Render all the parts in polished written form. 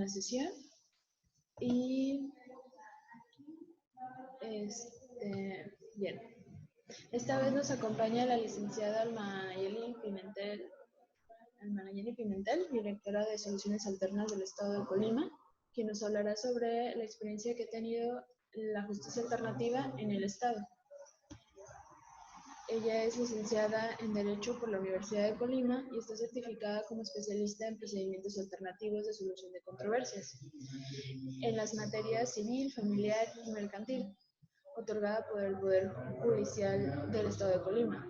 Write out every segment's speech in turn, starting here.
la sesión. Y bien, esta vez nos acompaña la licenciada Alma Nayeli Pimentel, directora de Soluciones Alternas del Estado de Colima, quien nos hablará sobre la experiencia que ha tenido la justicia alternativa en el Estado. Ella es licenciada en Derecho por la Universidad de Colima y está certificada como especialista en procedimientos alternativos de solución de controversias en las materias civil, familiar y mercantil, otorgada por el Poder Judicial del Estado de Colima.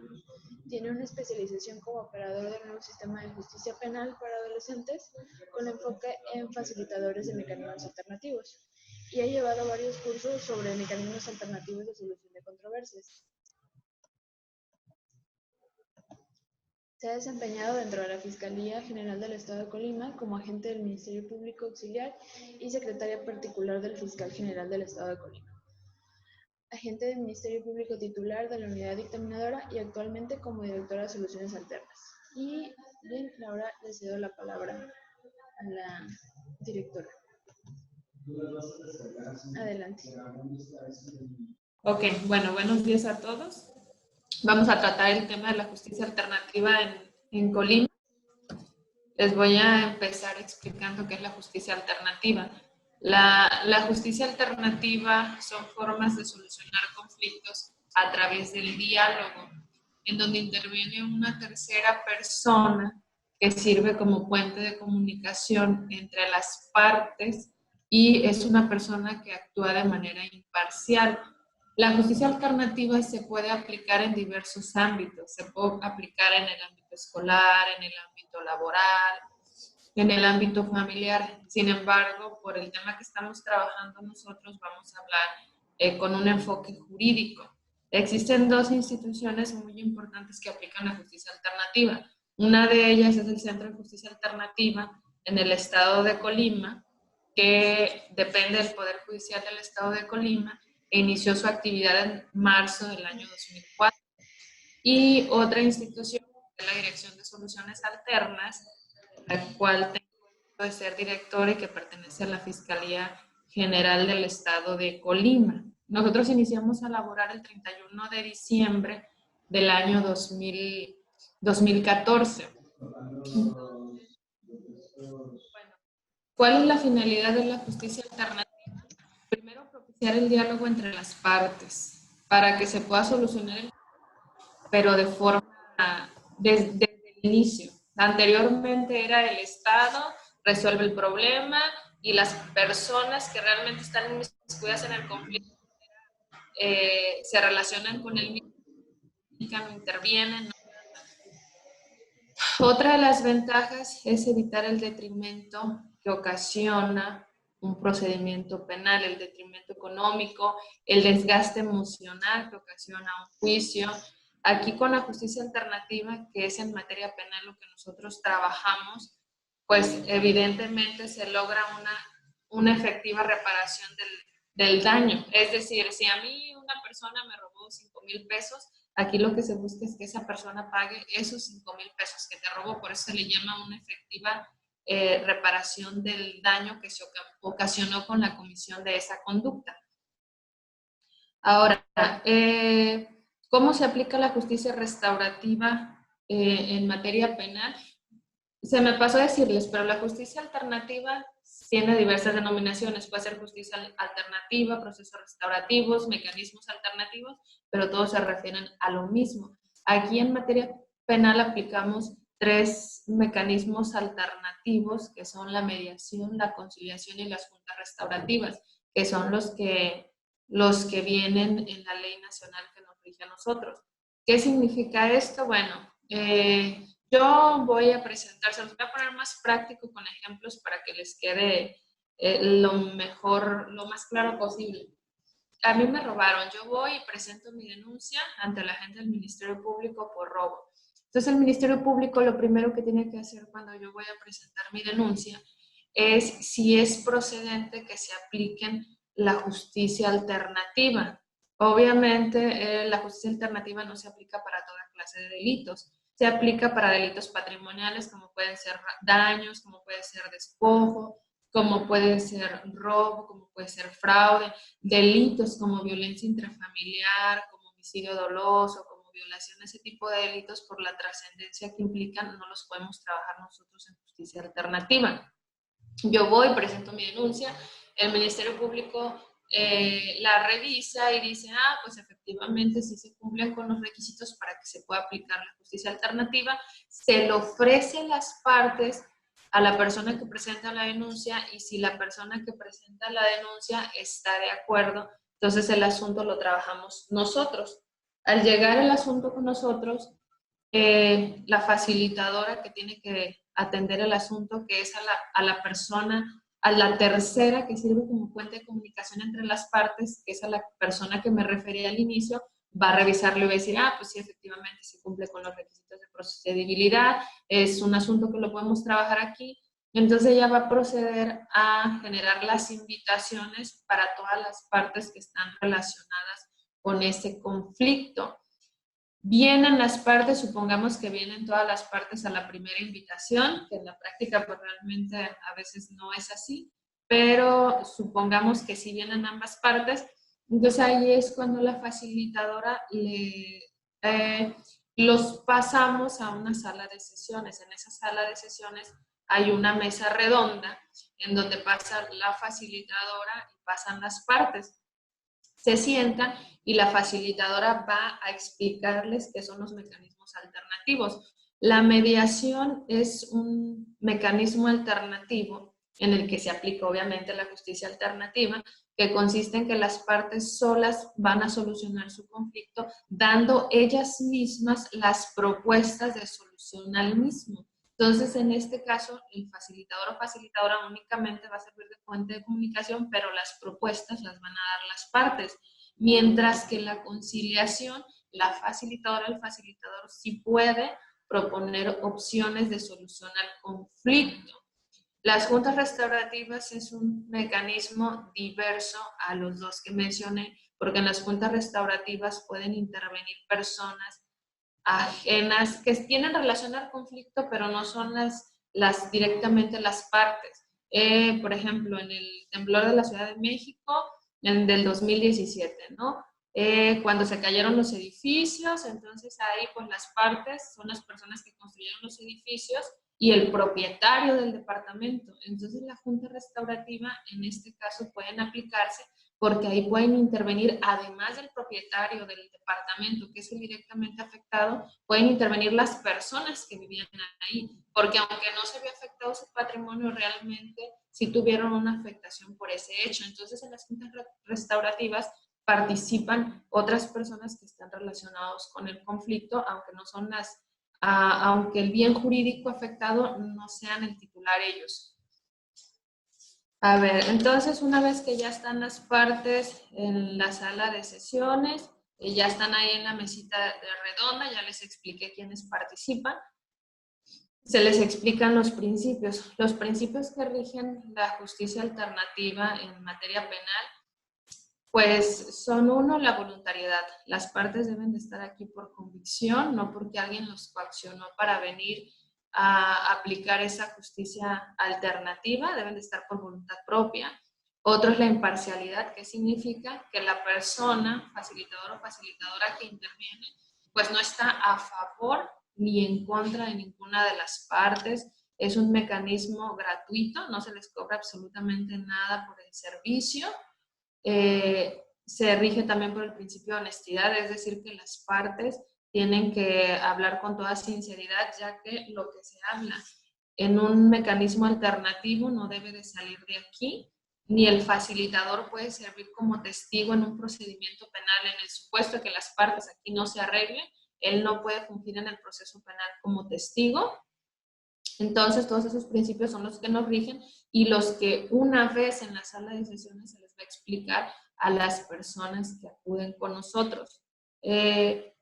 Tiene una especialización como operador del nuevo sistema de justicia penal para adolescentes con enfoque en facilitadores de mecanismos alternativos y ha llevado varios cursos sobre mecanismos alternativos de solución de controversias. Se ha desempeñado dentro de la Fiscalía General del Estado de Colima como agente del Ministerio Público Auxiliar y secretaria particular del Fiscal General del Estado de Colima. Agente del Ministerio Público titular de la unidad dictaminadora y actualmente como directora de Soluciones Alternas. Y bien, ahora le cedo la palabra a la directora. Adelante. Ok, bueno, buenos días a todos. Vamos a tratar el tema de la justicia alternativa en Colima. Les voy a empezar explicando qué es la justicia alternativa. La justicia alternativa son formas de solucionar conflictos a través del diálogo, en donde interviene una tercera persona que sirve como puente de comunicación entre las partes y es una persona que actúa de manera imparcial. La justicia alternativa se puede aplicar en diversos ámbitos. Se puede aplicar en el ámbito escolar, en el ámbito laboral, en el ámbito familiar. Sin embargo, por el tema que estamos trabajando nosotros, vamos a hablar con un enfoque jurídico. Existen dos instituciones muy importantes que aplican la justicia alternativa. Una de ellas es el Centro de Justicia Alternativa en el Estado de Colima, que depende del Poder Judicial del Estado de Colima, e inició su actividad en marzo del año 2004. Y otra institución es la Dirección de Soluciones Alternas, la cual tengo de ser directora y que pertenece a la Fiscalía General del Estado de Colima. Nosotros iniciamos a laborar el 31 de diciembre del año 2014. Bueno, ¿cuál es la finalidad de la justicia alternativa? Primero, propiciar el diálogo entre las partes para que se pueda solucionar el conflicto, pero de forma desde el inicio. Anteriormente era el Estado resuelve el problema y las personas que realmente están inmiscuidas en el conflicto se relacionan con el mismo, no intervienen. Otra de las ventajas es evitar el detrimento que ocasiona un procedimiento penal, el detrimento económico, el desgaste emocional que ocasiona un juicio. Aquí con la justicia alternativa, que es en materia penal lo que nosotros trabajamos, pues evidentemente se logra una efectiva reparación del daño. Es decir, si a mí una persona me robó 5,000 pesos, aquí lo que se busca es que esa persona pague esos 5,000 pesos que te robó. Por eso se le llama una efectiva reparación del daño que se ocasionó con la comisión de esa conducta. Ahora, ¿cómo se aplica la justicia restaurativa en materia penal? Se me pasó a decirles, pero la justicia alternativa tiene diversas denominaciones. Puede ser justicia alternativa, procesos restaurativos, mecanismos alternativos, pero todos se refieren a lo mismo. Aquí en materia penal aplicamos 3 mecanismos alternativos, que son la mediación, la conciliación y las juntas restaurativas, que son los que vienen en la ley nacional que nos rige a nosotros. ¿Qué significa esto? Bueno, yo voy a presentar, se los voy a poner más práctico con ejemplos para que les quede lo más claro posible. A mí me robaron, yo voy y presento mi denuncia ante la gente del Ministerio Público por robo. Entonces el Ministerio Público lo primero que tiene que hacer cuando yo voy a presentar mi denuncia es si es procedente que se apliquen la justicia alternativa. Obviamente la justicia alternativa no se aplica para toda clase de delitos. Se aplica para delitos patrimoniales como pueden ser daños, como puede ser despojo, como puede ser robo, como puede ser fraude, delitos como violencia intrafamiliar, como homicidio doloso, como violación, ese tipo de delitos por la trascendencia que implican, no los podemos trabajar nosotros en justicia alternativa. Yo voy, presento mi denuncia, el Ministerio Público la revisa y dice, pues efectivamente sí se cumplen con los requisitos para que se pueda aplicar la justicia alternativa, se le ofrece a las partes a la persona que presenta la denuncia y si la persona que presenta la denuncia está de acuerdo, entonces el asunto lo trabajamos nosotros. Al llegar el asunto con nosotros, la facilitadora que tiene que atender el asunto, que es a la persona, a la tercera que sirve como puente de comunicación entre las partes, que es a la persona que me refería al inicio, va a revisarlo y va a decir, pues sí, efectivamente se cumple con los requisitos de procedibilidad, es un asunto que lo podemos trabajar aquí. Entonces ella va a proceder a generar las invitaciones para todas las partes que están relacionadas con ese conflicto. Vienen las partes, supongamos que vienen todas las partes a la primera invitación, que en la práctica pues realmente a veces no es así, pero supongamos que sí vienen ambas partes, entonces ahí es cuando la facilitadora los pasamos a una sala de sesiones. En esa sala de sesiones hay una mesa redonda en donde pasa la facilitadora y pasan las partes. Se sientan y la facilitadora va a explicarles qué son los mecanismos alternativos. La mediación es un mecanismo alternativo en el que se aplica obviamente la justicia alternativa, que consiste en que las partes solas van a solucionar su conflicto dando ellas mismas las propuestas de solución al mismo. Entonces, en este caso, el facilitador o facilitadora únicamente va a servir de fuente de comunicación, pero las propuestas las van a dar las partes. Mientras que la conciliación, la facilitadora, el facilitador sí puede proponer opciones de solución al conflicto. Las juntas restaurativas es un mecanismo diverso a los dos que mencioné, porque en las juntas restaurativas pueden intervenir personas ajenas que tienen relación al conflicto, pero no son directamente las partes. Por ejemplo, en el temblor de la Ciudad de México, del 2017, ¿no? Cuando se cayeron los edificios, entonces ahí pues las partes son las personas que construyeron los edificios y el propietario del departamento. Entonces la junta restaurativa en este caso pueden aplicarse porque ahí pueden intervenir, además del propietario del departamento, que es el directamente afectado, pueden intervenir las personas que vivían ahí, porque aunque no se había afectado su patrimonio, realmente sí tuvieron una afectación por ese hecho. Entonces, en las juntas restaurativas participan otras personas que están relacionadas con el conflicto, aunque no son aunque el bien jurídico afectado no sean el titular ellos. A ver, entonces una vez que ya están las partes en la sala de sesiones, ya están ahí en la mesita redonda, ya les expliqué quiénes participan, se les explican los principios. Los principios que rigen la justicia alternativa en materia penal, pues son uno, la voluntariedad. Las partes deben de estar aquí por convicción, no porque alguien los coaccionó para venir a aplicar esa justicia alternativa, deben de estar por voluntad propia. Otro es la imparcialidad, que significa que la persona, facilitador o facilitadora que interviene, pues no está a favor ni en contra de ninguna de las partes. Es un mecanismo gratuito, no se les cobra absolutamente nada por el servicio. Se rige también por el principio de honestidad, es decir, que las partes tienen que hablar con toda sinceridad, ya que lo que se habla en un mecanismo alternativo no debe de salir de aquí, ni el facilitador puede servir como testigo en un procedimiento penal. En el supuesto que las partes aquí no se arreglen, él no puede fungir en el proceso penal como testigo. Entonces, todos esos principios son los que nos rigen y los que una vez en la sala de sesiones se les va a explicar a las personas que acuden con nosotros.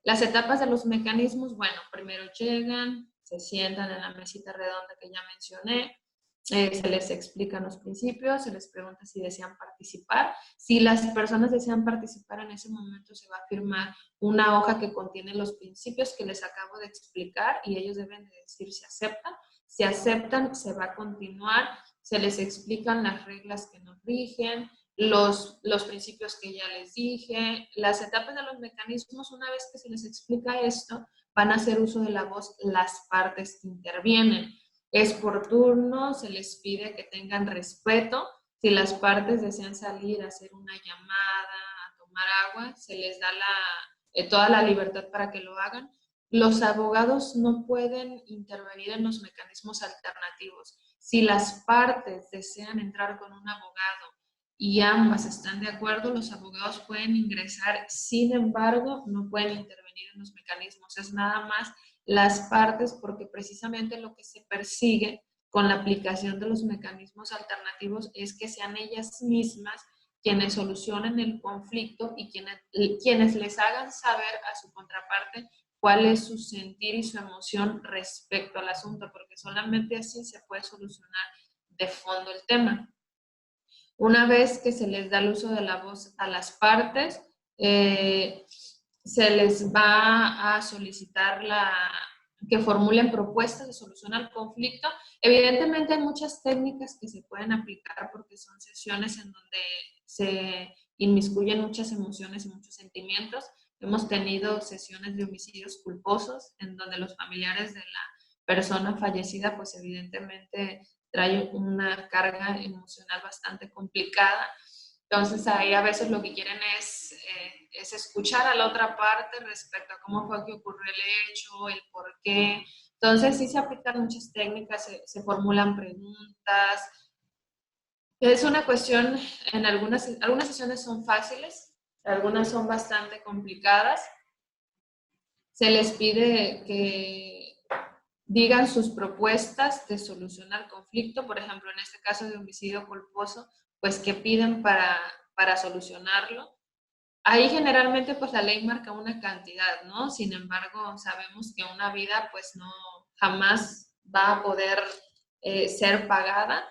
Las etapas de los mecanismos, bueno, primero llegan, se sientan en la mesita redonda que ya mencioné, se les explican los principios, se les pregunta si desean participar. Si las personas desean participar, en ese momento se va a firmar una hoja que contiene los principios que les acabo de explicar y ellos deben de decir si aceptan. Si aceptan, se va a continuar se les explican las reglas que nos rigen, los principios que ya les dije, las etapas de los mecanismos. Una vez que se les explica esto, van a hacer uso de la voz las partes que intervienen. Es por turno, se les pide que tengan respeto. Si las partes desean salir a hacer una llamada, a tomar agua, se les da toda la libertad para que lo hagan. Los abogados no pueden intervenir en los mecanismos alternativos. Si las partes desean entrar con un abogado y ambas están de acuerdo, los abogados pueden ingresar. Sin embargo, no pueden intervenir en los mecanismos. Es nada más las partes, porque precisamente lo que se persigue con la aplicación de los mecanismos alternativos es que sean ellas mismas quienes solucionen el conflicto y quienes les hagan saber a su contraparte cuál es su sentir y su emoción respecto al asunto, porque solamente así se puede solucionar de fondo el tema. Una vez que se les da el uso de la voz a las partes, se les va a solicitar que formulen propuestas de solución al conflicto. Evidentemente hay muchas técnicas que se pueden aplicar porque son sesiones en donde se inmiscuyen muchas emociones y muchos sentimientos. Hemos tenido sesiones de homicidios culposos en donde los familiares de la persona fallecida pues evidentemente trae una carga emocional bastante complicada. Entonces ahí a veces lo que quieren es escuchar a la otra parte respecto a cómo fue que ocurrió el hecho, el por qué. Entonces sí se aplican muchas técnicas, se formulan preguntas. Es una cuestión, algunas sesiones son fáciles, algunas son bastante complicadas. Se les pide que digan sus propuestas de solución al conflicto, por ejemplo, en este caso de homicidio culposo, pues qué piden para solucionarlo. Ahí generalmente pues la ley marca una cantidad, ¿no? Sin embargo, sabemos que una vida pues no jamás va a poder ser pagada,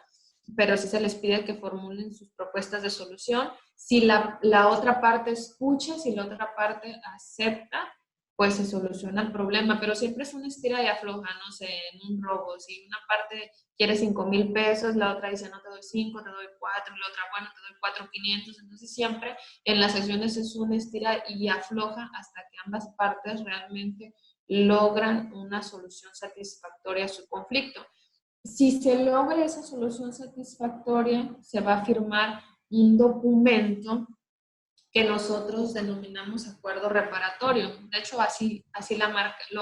pero sí se les pide que formulen sus propuestas de solución. Si la otra parte escucha, si la otra parte acepta, pues se soluciona el problema, pero siempre es una estira y afloja, no sé, en un robo. Si una parte quiere 5,000 pesos, la otra dice, no, te doy 5, te doy 4, y la otra, bueno, te doy 4,500. Entonces siempre en las sesiones es una estira y afloja hasta que ambas partes realmente logran una solución satisfactoria a su conflicto. Si se logra esa solución satisfactoria, se va a firmar un documento que nosotros denominamos acuerdo reparatorio. De hecho, así lo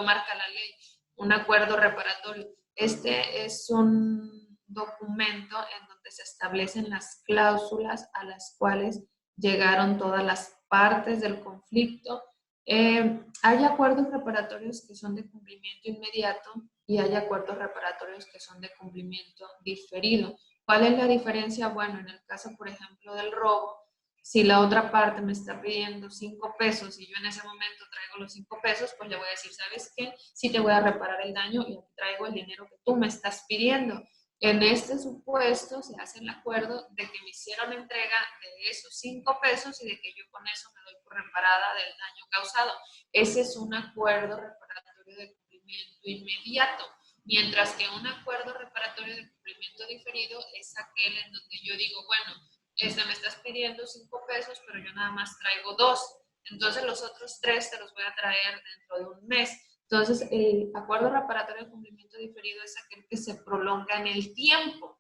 marca la ley, un acuerdo reparatorio. Este es un documento en donde se establecen las cláusulas a las cuales llegaron todas las partes del conflicto. Hay acuerdos reparatorios que son de cumplimiento inmediato y hay acuerdos reparatorios que son de cumplimiento diferido. ¿Cuál es la diferencia? Bueno, en el caso, por ejemplo, del robo, si la otra parte me está pidiendo 5 pesos y yo en ese momento traigo los 5 pesos, pues le voy a decir, ¿sabes qué? Sí te voy a reparar el daño y aquí traigo el dinero que tú me estás pidiendo. En este supuesto se hace el acuerdo de que me hicieron entrega de esos 5 pesos y de que yo con eso me doy por reparada del daño causado. Ese es un acuerdo reparatorio de cumplimiento inmediato. Mientras que un acuerdo reparatorio de cumplimiento diferido es aquel en donde yo digo, bueno, me estás pidiendo 5 pesos, pero yo nada más traigo 2. Entonces los otros 3 te los voy a traer dentro de un mes. Entonces el acuerdo reparatorio de cumplimiento diferido es aquel que se prolonga en el tiempo.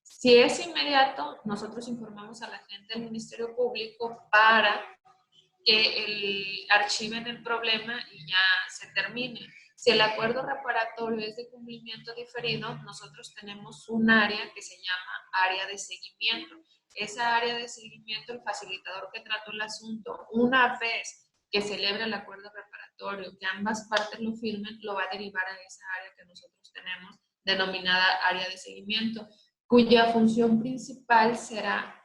Si es inmediato, nosotros informamos a la gente del Ministerio Público para que archiven el problema y ya se termine. Si el acuerdo reparatorio es de cumplimiento diferido, nosotros tenemos un área que se llama área de seguimiento. Esa área de seguimiento, el facilitador que trató el asunto, una vez que celebre el acuerdo reparatorio, que ambas partes lo firmen, lo va a derivar a esa área que nosotros tenemos, denominada área de seguimiento, cuya función principal será,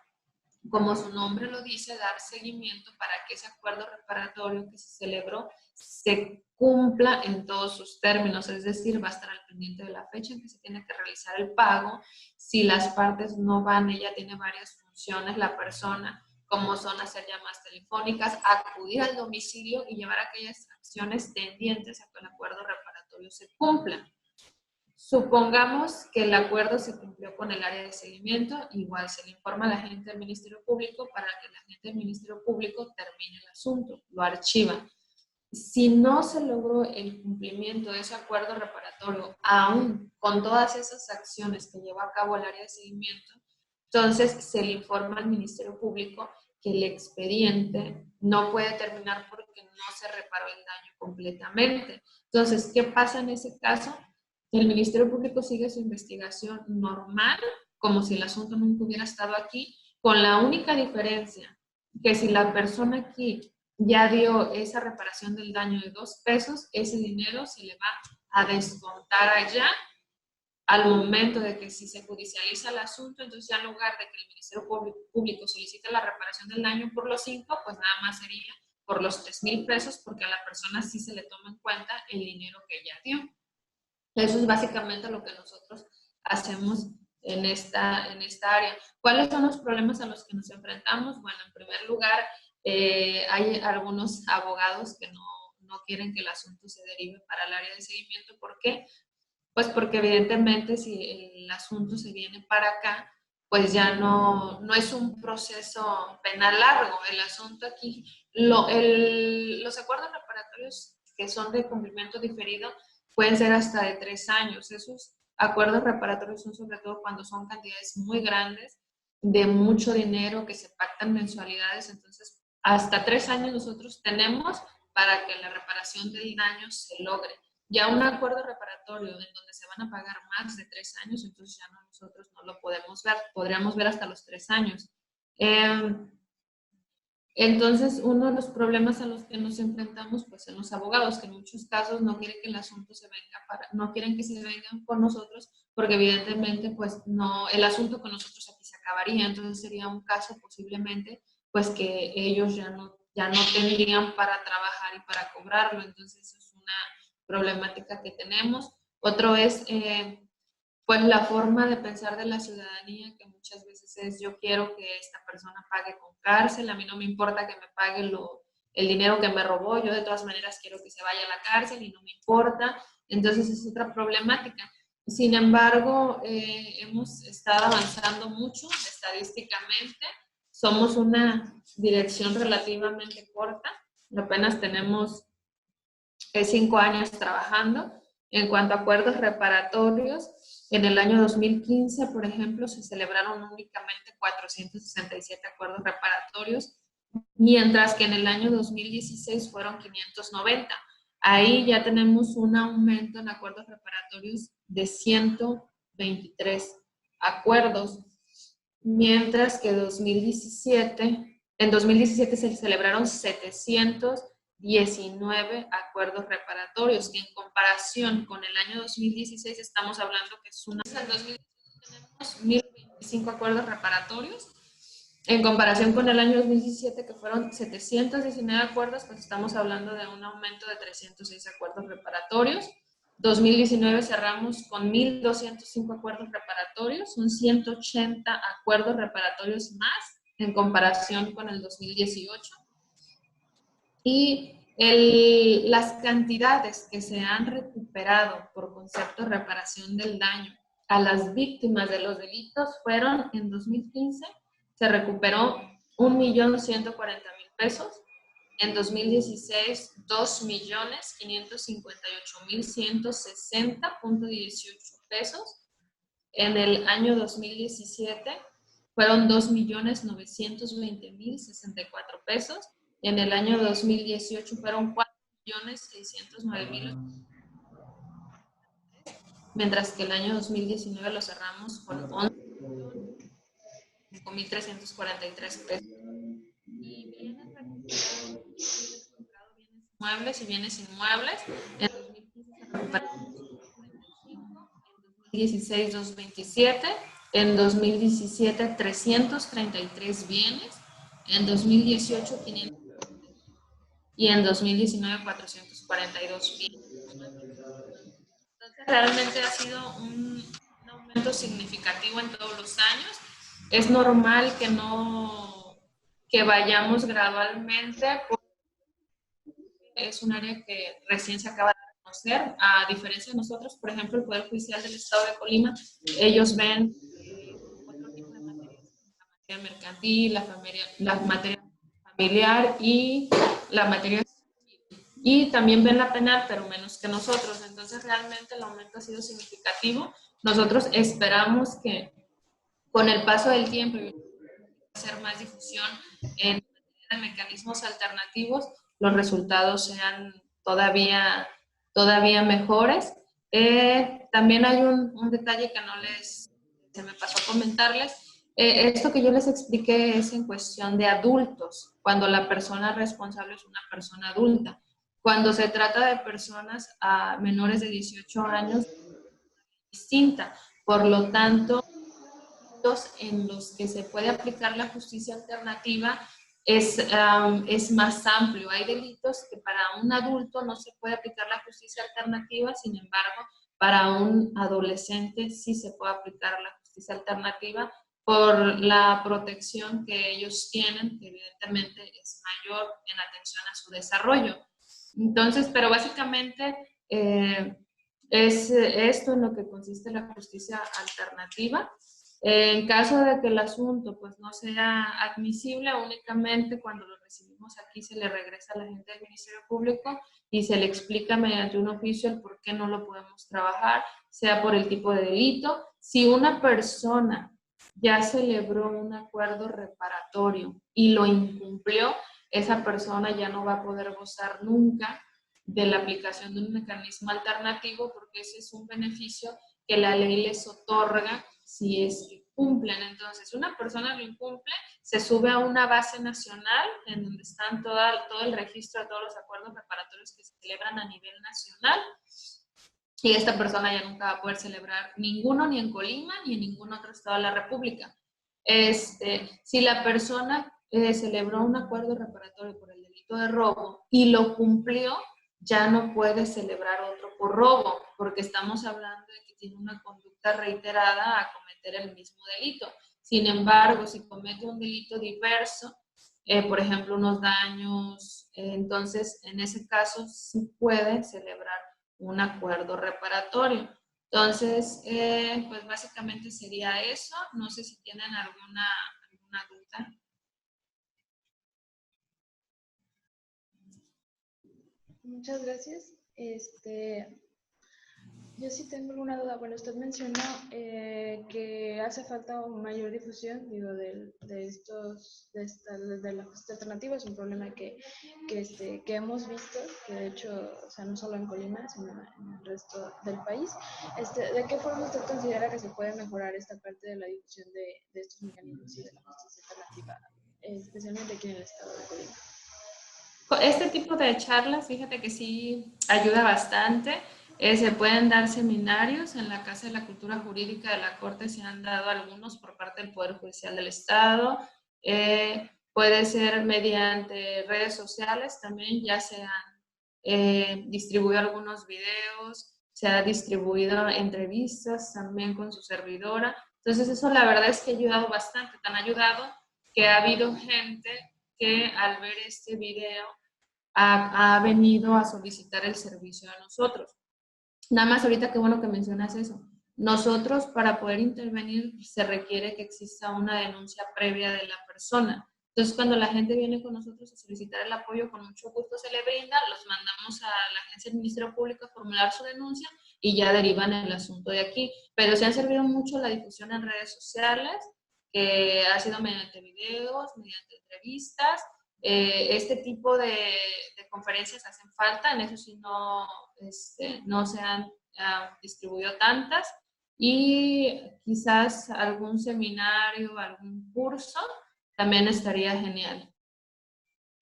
como su nombre lo dice, dar seguimiento para que ese acuerdo reparatorio que se celebró se cumpla en todos sus términos, es decir, va a estar al pendiente de la fecha en que se tiene que realizar el pago. Si las partes no van, ella tiene varias funciones, la persona, como son hacer llamadas telefónicas, acudir al domicilio y llevar aquellas acciones tendientes a que el acuerdo reparatorio se cumpla. Supongamos que el acuerdo se cumplió con el área de seguimiento, igual se le informa a la gente del Ministerio Público para que la gente del Ministerio Público termine el asunto, lo archiva. Si no se logró el cumplimiento de ese acuerdo reparatorio, aún con todas esas acciones que lleva a cabo el área de seguimiento, entonces se le informa al Ministerio Público que el expediente no puede terminar porque no se reparó el daño completamente. Entonces, ¿qué pasa en ese caso? El Ministerio Público sigue su investigación normal, como si el asunto nunca hubiera estado aquí, con la única diferencia que si la persona aquí ya dio esa reparación del daño de 2 pesos, ese dinero se le va a descontar allá al momento de que si se judicializa el asunto, entonces ya en lugar de que el Ministerio Público solicite la reparación del daño por los 5, pues nada más sería por los 3,000 pesos, porque a la persona sí se le toma en cuenta el dinero que ya dio. Eso es básicamente lo que nosotros hacemos en esta área. ¿Cuáles son los problemas a los que nos enfrentamos? Bueno, en primer lugar, hay algunos abogados que no quieren que el asunto se derive para el área de seguimiento. ¿Por qué? Pues porque evidentemente si el asunto se viene para acá, pues ya no es un proceso penal largo. El asunto aquí, los acuerdos reparatorios que son de cumplimiento diferido pueden ser hasta de 3 años. Esos acuerdos reparatorios son sobre todo cuando son cantidades muy grandes, de mucho dinero, que se pactan mensualidades. Entonces, hasta 3 años nosotros tenemos para que la reparación del daño se logre. Ya un acuerdo reparatorio en donde se van a pagar más de 3 años, entonces ya nosotros no lo podemos ver, podríamos ver hasta los 3 años. Entonces, uno de los problemas a los que nos enfrentamos, pues en los abogados, que en muchos casos no quieren que el asunto se venga no quieren que se vengan con nosotros, porque evidentemente, pues no, el asunto con nosotros aquí se acabaría. Entonces sería un caso posiblemente, pues que ellos ya no tendrían para trabajar y para cobrarlo. Entonces, eso es una problemática que tenemos. Otro es, pues la forma de pensar de la ciudadanía, que muchas veces es: yo quiero que esta persona pague con cárcel, a mí no me importa que me pague el dinero que me robó, yo de todas maneras quiero que se vaya a la cárcel y no me importa. Entonces es otra problemática. Sin embargo, hemos estado avanzando mucho estadísticamente. Somos una dirección relativamente corta, apenas tenemos 5 años trabajando. En cuanto a acuerdos reparatorios, en el año 2015, por ejemplo, se celebraron únicamente 467 acuerdos reparatorios, mientras que en el año 2016 fueron 590. Ahí ya tenemos un aumento en acuerdos reparatorios de 123 acuerdos, mientras que en 2017 se celebraron 719 acuerdos reparatorios, que en comparación con el año 2016 estamos hablando que es una... En 2017 tenemos 1025 acuerdos reparatorios. En comparación con el año 2017, que fueron 719 acuerdos, pues estamos hablando de un aumento de 306 acuerdos reparatorios. 2019 cerramos con 1,205 acuerdos reparatorios, son 180 acuerdos reparatorios más en comparación con el 2018. Y las cantidades que se han recuperado por concepto de reparación del daño a las víctimas de los delitos fueron: en 2015 se recuperó 1,140,000 pesos, en 2016 2,558,160,18 pesos, en el año 2017 fueron 2,920,064 pesos, en el año 2018 fueron 4,609,000, mientras que el año 2019 lo cerramos con 11,343 pesos. Y bienes recuperados, bienes muebles y bienes inmuebles, en 2015 se recuperaron 245, en 2016 227, en 2017 333 bienes, en 2018 500 y en 2019 442 bienes. Entonces realmente ha sido un aumento significativo en todos los años. Es normal que vayamos gradualmente, porque es un área que recién se acaba de conocer, a diferencia de nosotros, por ejemplo, el Poder Judicial del Estado de Colima, ellos ven otro tipo de materias, la materia mercantil, la materia familiar y la materia civil. Y también ven la penal, pero menos que nosotros. Entonces, realmente el aumento ha sido significativo. Nosotros esperamos que con el paso del tiempo y hacer más difusión en mecanismos alternativos, los resultados sean todavía mejores. También hay un detalle que se me pasó a comentarles. Esto que yo les expliqué es en cuestión de adultos, cuando la persona responsable es una persona adulta. Cuando se trata de personas menores de 18 años, distinta. Por lo tanto, en los que se puede aplicar la justicia alternativa es más amplio. Hay delitos que para un adulto no se puede aplicar la justicia alternativa, sin embargo, para un adolescente sí se puede aplicar la justicia alternativa por la protección que ellos tienen, que evidentemente es mayor en atención a su desarrollo. Entonces, pero básicamente es esto en lo que consiste la justicia alternativa. En caso de que el asunto pues, no sea admisible, únicamente cuando lo recibimos aquí se le regresa a la gente del Ministerio Público y se le explica mediante un oficio el por qué no lo podemos trabajar, sea por el tipo de delito. Si una persona ya celebró un acuerdo reparatorio y lo incumplió, esa persona ya no va a poder gozar nunca de la aplicación de un mecanismo alternativo, porque ese es un beneficio que la ley les otorga si es que cumplen. Entonces, una persona lo incumple, se sube a una base nacional en donde están todo el registro de todos los acuerdos reparatorios que se celebran a nivel nacional, y esta persona ya nunca va a poder celebrar ninguno, ni en Colima, ni en ningún otro estado de la República. Si la persona celebró un acuerdo reparatorio por el delito de robo y lo cumplió, ya no puede celebrar otro por robo, porque estamos hablando de que tiene una conducta reiterada a cometer el mismo delito. Sin embargo, si comete un delito diverso, por ejemplo, unos daños, entonces en ese caso sí puede celebrar un acuerdo reparatorio. Entonces, pues básicamente sería eso. No sé si tienen alguna duda. Muchas gracias. Yo sí tengo alguna duda. Bueno, usted mencionó que hace falta una mayor difusión, digo, de la justicia alternativa. Es un problema que hemos visto, que de hecho, o sea, no solo en Colima, sino en el resto del país. ¿De qué forma usted considera que se puede mejorar esta parte de la difusión de estos mecanismos y de la justicia alternativa, especialmente aquí en el estado de Colima? Este tipo de charlas, fíjate que sí ayuda bastante. Se pueden dar seminarios en la Casa de la Cultura Jurídica de la Corte, se han dado algunos por parte del Poder Judicial del Estado. Puede ser mediante redes sociales también, ya se han distribuido algunos videos, se ha distribuido entrevistas también con su servidora. Entonces eso la verdad es que ha ayudado bastante, tan ayudado que ha habido gente que al ver este video ha venido a solicitar el servicio a nosotros. Nada más ahorita qué bueno que mencionas eso. Nosotros para poder intervenir se requiere que exista una denuncia previa de la persona. Entonces cuando la gente viene con nosotros a solicitar el apoyo, con mucho gusto se le brinda, los mandamos a la agencia del Ministerio Público a formular su denuncia y ya derivan el asunto de aquí. Pero se han servido mucho la difusión en redes sociales, que ha sido mediante videos, mediante entrevistas. Este tipo de conferencias hacen falta, en eso sí no se han distribuido tantas, y quizás algún seminario, algún curso también estaría genial.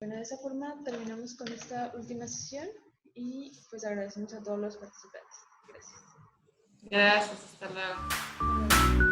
Bueno, de esa forma terminamos con esta última sesión y pues agradecemos a todos los participantes. Gracias. Gracias, hasta luego.